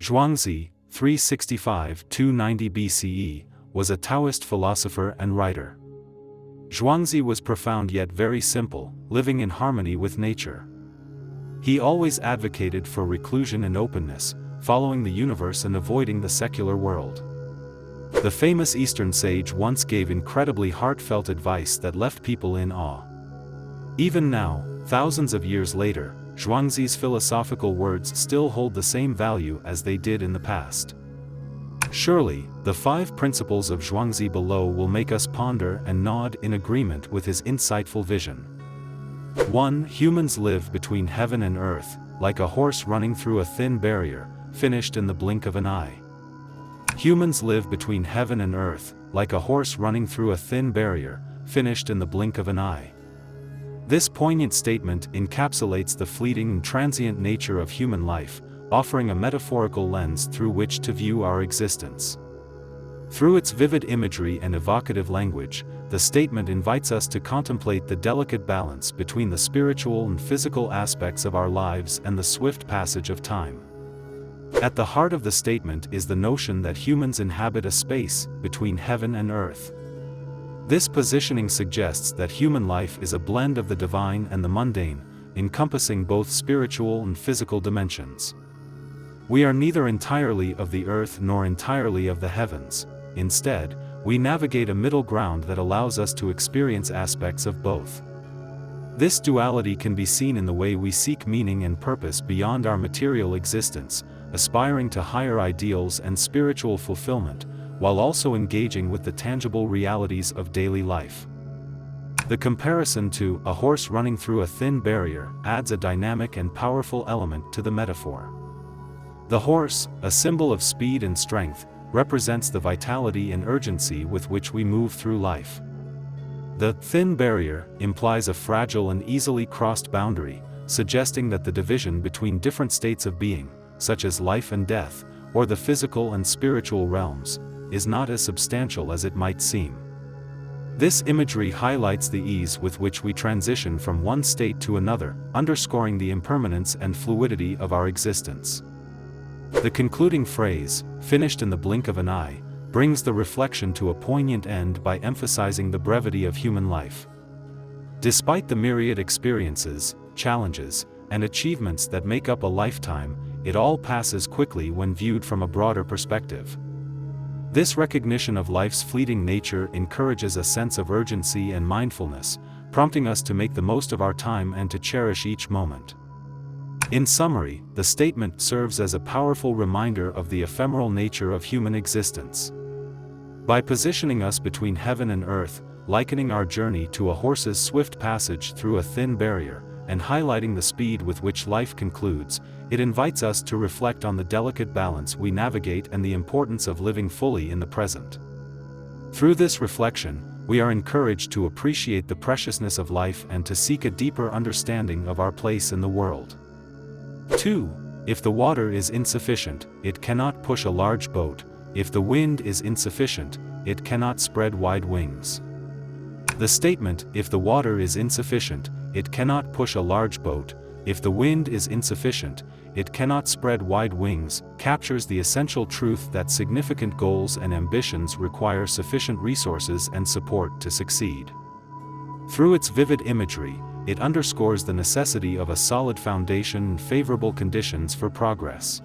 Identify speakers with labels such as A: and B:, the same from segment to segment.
A: Zhuangzi, 365–290 BCE, was a Taoist philosopher and writer. Zhuangzi was profound yet very simple, living in harmony with nature. He always advocated for reclusion and openness, following the universe and avoiding the secular world. The famous Eastern sage once gave incredibly heartfelt advice that left people in awe. Even now, thousands of years later, Zhuangzi's philosophical words still hold the same value as they did in the past. Surely, the 5 principles of Zhuangzi below will make us ponder and nod in agreement with his insightful vision. 1. Humans live between heaven and earth, like a horse running through a thin barrier, finished in the blink of an eye. Humans live between heaven and earth, like a horse running through a thin barrier, finished in the blink of an eye. This poignant statement encapsulates the fleeting and transient nature of human life, offering a metaphorical lens through which to view our existence. Through its vivid imagery and evocative language, the statement invites us to contemplate the delicate balance between the spiritual and physical aspects of our lives and the swift passage of time. At the heart of the statement is the notion that humans inhabit a space between heaven and earth. This positioning suggests that human life is a blend of the divine and the mundane, encompassing both spiritual and physical dimensions. We are neither entirely of the earth nor entirely of the heavens. Instead, we navigate a middle ground that allows us to experience aspects of both. This duality can be seen in the way we seek meaning and purpose beyond our material existence, aspiring to higher ideals and spiritual fulfillment, while also engaging with the tangible realities of daily life. The comparison to a horse running through a thin barrier adds a dynamic and powerful element to the metaphor. The horse, a symbol of speed and strength, represents the vitality and urgency with which we move through life. The thin barrier implies a fragile and easily crossed boundary, suggesting that the division between different states of being, such as life and death, or the physical and spiritual realms, is not as substantial as it might seem. This imagery highlights the ease with which we transition from one state to another, underscoring the impermanence and fluidity of our existence. The concluding phrase, finished in the blink of an eye, brings the reflection to a poignant end by emphasizing the brevity of human life. Despite the myriad experiences, challenges, and achievements that make up a lifetime, it all passes quickly when viewed from a broader perspective. This recognition of life's fleeting nature encourages a sense of urgency and mindfulness, prompting us to make the most of our time and to cherish each moment. In summary, the statement serves as a powerful reminder of the ephemeral nature of human existence. By positioning us between heaven and earth, likening our journey to a horse's swift passage through a thin barrier, and highlighting the speed with which life concludes, it invites us to reflect on the delicate balance we navigate and the importance of living fully in the present. Through this reflection, we are encouraged to appreciate the preciousness of life and to seek a deeper understanding of our place in the world. 2. If the water is insufficient, it cannot push a large boat. If the wind is insufficient, it cannot spread wide wings. The statement, if the water is insufficient, it cannot push a large boat. If the wind is insufficient, it cannot spread wide wings, captures the essential truth that significant goals and ambitions require sufficient resources and support to succeed. Through its vivid imagery, it underscores the necessity of a solid foundation and favorable conditions for progress.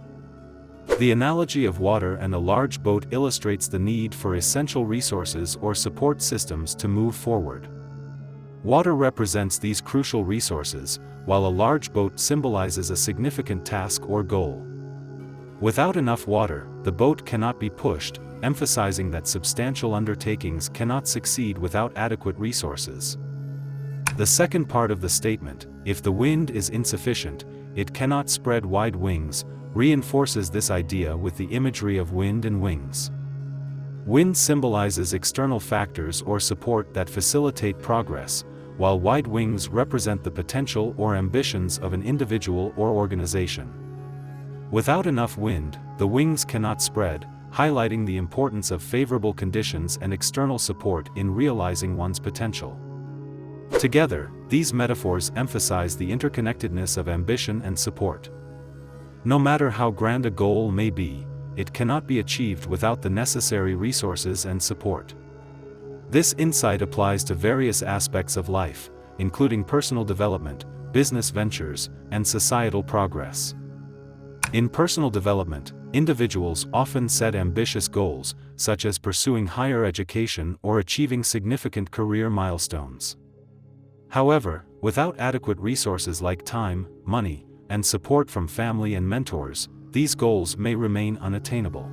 A: The analogy of water and a large boat illustrates the need for essential resources or support systems to move forward. Water represents these crucial resources, while a large boat symbolizes a significant task or goal. Without enough water, the boat cannot be pushed, emphasizing that substantial undertakings cannot succeed without adequate resources. The second part of the statement, if the wind is insufficient, it cannot spread wide wings, reinforces this idea with the imagery of wind and wings. Wind symbolizes external factors or support that facilitate progress, while wide wings represent the potential or ambitions of an individual or organization. Without enough wind, the wings cannot spread, highlighting the importance of favorable conditions and external support in realizing one's potential. Together, these metaphors emphasize the interconnectedness of ambition and support. No matter how grand a goal may be, it cannot be achieved without the necessary resources and support. This insight applies to various aspects of life, including personal development, business ventures, and societal progress. In personal development, individuals often set ambitious goals, such as pursuing higher education or achieving significant career milestones. However, without adequate resources like time, money, and support from family and mentors, these goals may remain unattainable.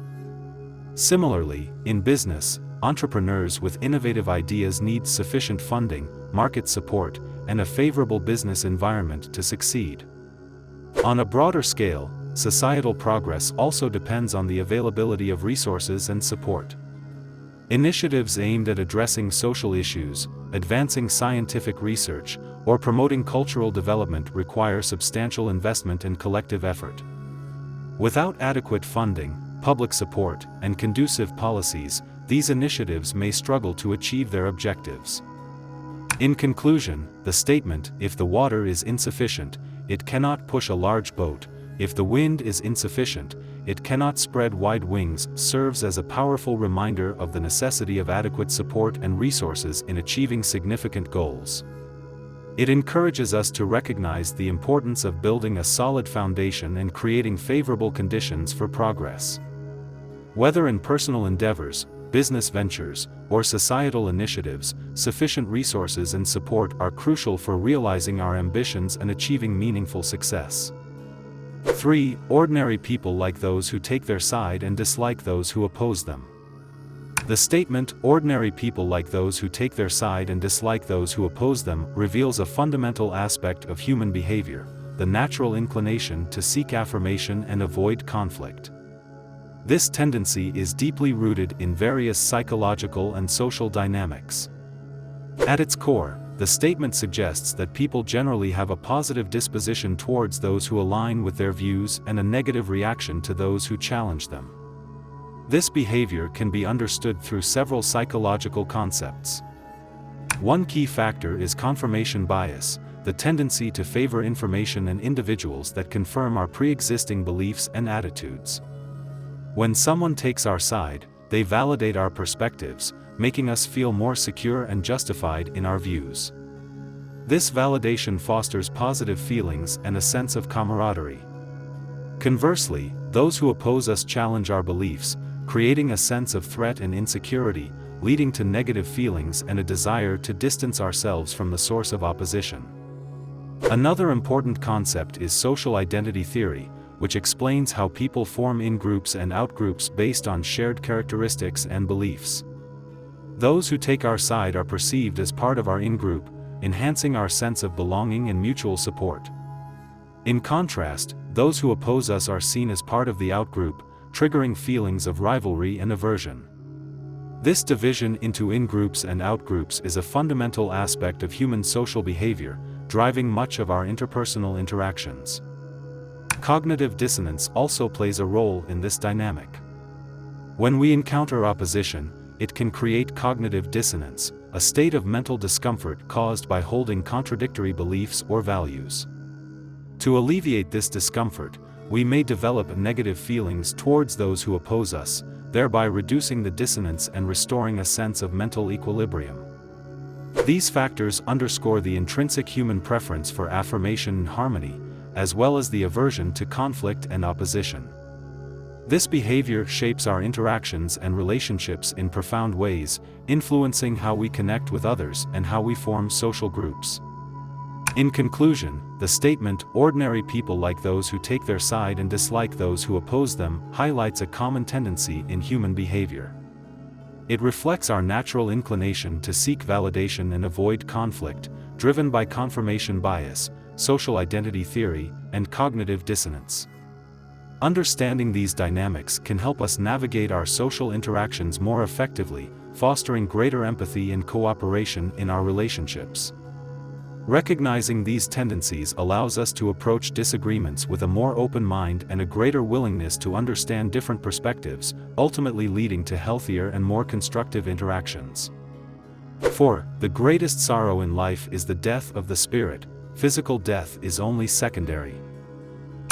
A: Similarly, in business, entrepreneurs with innovative ideas need sufficient funding, market support, and a favorable business environment to succeed. On a broader scale, societal progress also depends on the availability of resources and support. Initiatives aimed at addressing social issues, advancing scientific research, or promoting cultural development require substantial investment and collective effort. Without adequate funding, public support, and conducive policies, these initiatives may struggle to achieve their objectives. In conclusion, the statement, "If the water is insufficient, it cannot push a large boat. If the wind is insufficient, it cannot spread wide wings," serves as a powerful reminder of the necessity of adequate support and resources in achieving significant goals. It encourages us to recognize the importance of building a solid foundation and creating favorable conditions for progress. Whether in personal endeavors, business ventures, or societal initiatives, sufficient resources and support are crucial for realizing our ambitions and achieving meaningful success. 3. Ordinary people like those who take their side and dislike those who oppose them. The statement, "Ordinary people like those who take their side and dislike those who oppose them," reveals a fundamental aspect of human behavior, the natural inclination to seek affirmation and avoid conflict. This tendency is deeply rooted in various psychological and social dynamics. At its core, the statement suggests that people generally have a positive disposition towards those who align with their views and a negative reaction to those who challenge them. This behavior can be understood through several psychological concepts. One key factor is confirmation bias, the tendency to favor information and individuals that confirm our pre-existing beliefs and attitudes. When someone takes our side, they validate our perspectives, making us feel more secure and justified in our views. This validation fosters positive feelings and a sense of camaraderie. Conversely, those who oppose us challenge our beliefs, creating a sense of threat and insecurity, leading to negative feelings and a desire to distance ourselves from the source of opposition. Another important concept is social identity theory, which explains how people form in-groups and out-groups based on shared characteristics and beliefs. Those who take our side are perceived as part of our in-group, enhancing our sense of belonging and mutual support. In contrast, those who oppose us are seen as part of the out-group, triggering feelings of rivalry and aversion. This division into in-groups and out-groups is a fundamental aspect of human social behavior, driving much of our interpersonal interactions. Cognitive dissonance also plays a role in this dynamic. When we encounter opposition, it can create cognitive dissonance, a state of mental discomfort caused by holding contradictory beliefs or values. To alleviate this discomfort, we may develop negative feelings towards those who oppose us, thereby reducing the dissonance and restoring a sense of mental equilibrium. These factors underscore the intrinsic human preference for affirmation and harmony, as well as the aversion to conflict and opposition. This behavior shapes our interactions and relationships in profound ways, influencing how we connect with others and how we form social groups. In conclusion, the statement, "Ordinary people like those who take their side and dislike those who oppose them," highlights a common tendency in human behavior. It reflects our natural inclination to seek validation and avoid conflict, driven by confirmation bias, social identity theory, and cognitive dissonance. Understanding these dynamics can help us navigate our social interactions more effectively, fostering greater empathy and cooperation in our relationships. Recognizing these tendencies allows us to approach disagreements with a more open mind and a greater willingness to understand different perspectives, ultimately leading to healthier and more constructive interactions. 4. The greatest sorrow in life is the death of the spirit. Physical death is only secondary.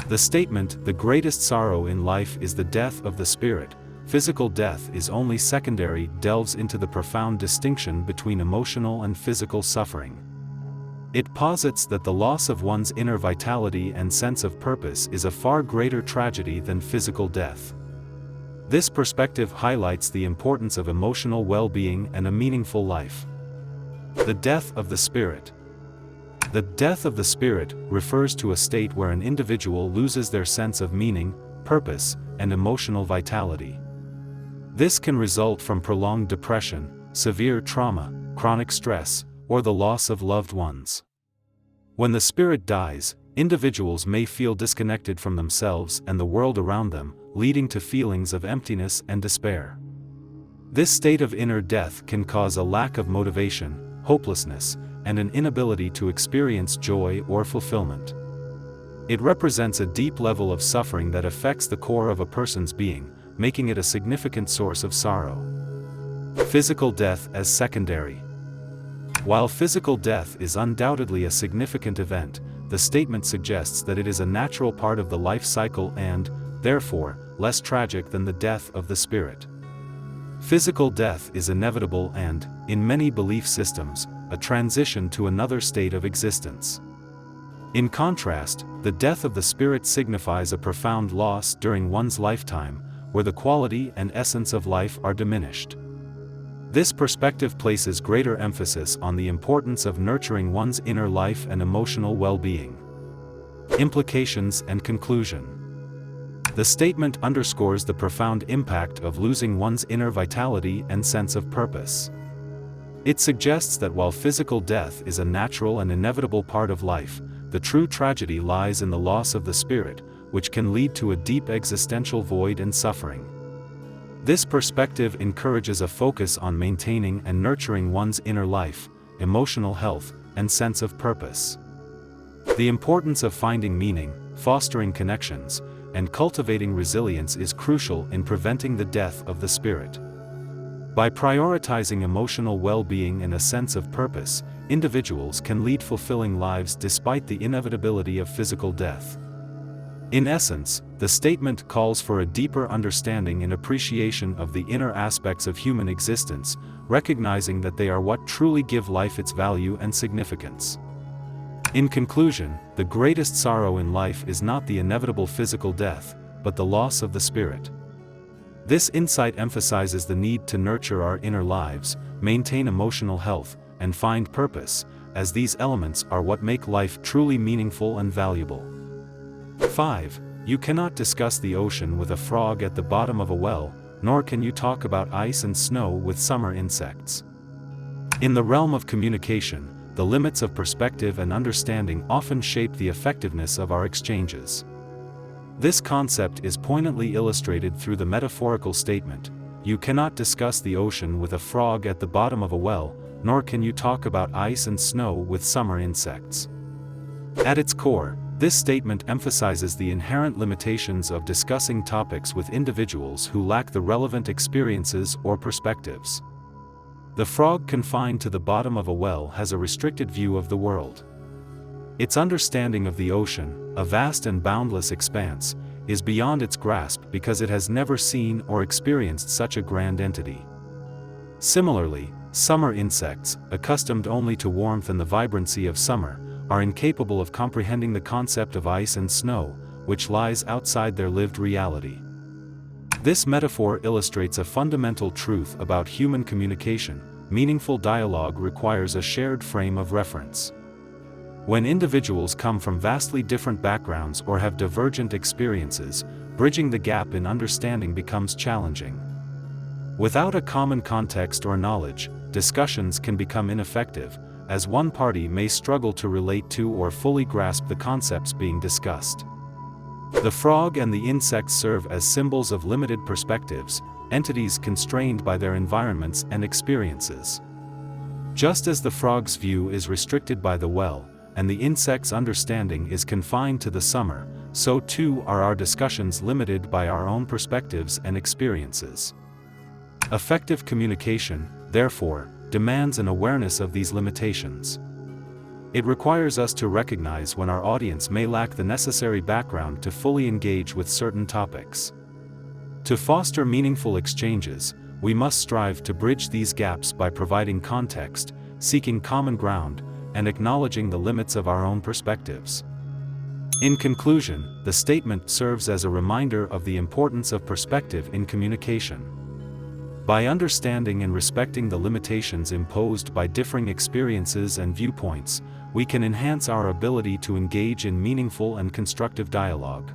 A: The statement, "The greatest sorrow in life is the death of the spirit, physical death is only secondary," delves into the profound distinction between emotional and physical suffering. It posits that the loss of one's inner vitality and sense of purpose is a far greater tragedy than physical death. This perspective highlights the importance of emotional well-being and a meaningful life. The death of the spirit. The death of the spirit refers to a state where an individual loses their sense of meaning, purpose, and emotional vitality. This can result from prolonged depression, severe trauma, chronic stress, or the loss of loved ones. When the spirit dies, individuals may feel disconnected from themselves and the world around them, leading to feelings of emptiness and despair. This state of inner death can cause a lack of motivation, hopelessness, and an inability to experience joy or fulfillment. It represents a deep level of suffering that affects the core of a person's being, making it a significant source of sorrow. Physical death as secondary. While physical death is undoubtedly a significant event, the statement suggests that it is a natural part of the life cycle and, therefore, less tragic than the death of the spirit. Physical death is inevitable and, in many belief systems, a transition to another state of existence. In contrast, the death of the spirit signifies a profound loss during one's lifetime, where the quality and essence of life are diminished. This perspective places greater emphasis on the importance of nurturing one's inner life and emotional well-being. Implications and conclusion. The statement underscores the profound impact of losing one's inner vitality and sense of purpose. It suggests that while physical death is a natural and inevitable part of life, the true tragedy lies in the loss of the spirit, which can lead to a deep existential void and suffering. This perspective encourages a focus on maintaining and nurturing one's inner life, emotional health, and sense of purpose. The importance of finding meaning, fostering connections, and cultivating resilience is crucial in preventing the death of the spirit. By prioritizing emotional well-being and a sense of purpose, individuals can lead fulfilling lives despite the inevitability of physical death. In essence, the statement calls for a deeper understanding and appreciation of the inner aspects of human existence, recognizing that they are what truly give life its value and significance. In conclusion, the greatest sorrow in life is not the inevitable physical death, but the loss of the spirit. This insight emphasizes the need to nurture our inner lives, maintain emotional health, and find purpose, as these elements are what make life truly meaningful and valuable. 5. You cannot discuss the ocean with a frog at the bottom of a well, nor can you talk about ice and snow with summer insects. In the realm of communication, the limits of perspective and understanding often shape the effectiveness of our exchanges. This concept is poignantly illustrated through the metaphorical statement, "You cannot discuss the ocean with a frog at the bottom of a well, nor can you talk about ice and snow with summer insects." At its core, this statement emphasizes the inherent limitations of discussing topics with individuals who lack the relevant experiences or perspectives. The frog confined to the bottom of a well has a restricted view of the world. Its understanding of the ocean, a vast and boundless expanse, is beyond its grasp because it has never seen or experienced such a grand entity. Similarly, summer insects, accustomed only to warmth and the vibrancy of summer, are incapable of comprehending the concept of ice and snow, which lies outside their lived reality. This metaphor illustrates a fundamental truth about human communication: meaningful dialogue requires a shared frame of reference. When individuals come from vastly different backgrounds or have divergent experiences, bridging the gap in understanding becomes challenging. Without a common context or knowledge, discussions can become ineffective, as one party may struggle to relate to or fully grasp the concepts being discussed. The frog and the insect serve as symbols of limited perspectives, entities constrained by their environments and experiences. Just as the frog's view is restricted by the well, and the insect's understanding is confined to the summer, so too are our discussions limited by our own perspectives and experiences. Effective communication, therefore, demands an awareness of these limitations. It requires us to recognize when our audience may lack the necessary background to fully engage with certain topics. To foster meaningful exchanges, we must strive to bridge these gaps by providing context, seeking common ground, and acknowledging the limits of our own perspectives. In conclusion, the statement serves as a reminder of the importance of perspective in communication. By understanding and respecting the limitations imposed by differing experiences and viewpoints, we can enhance our ability to engage in meaningful and constructive dialogue.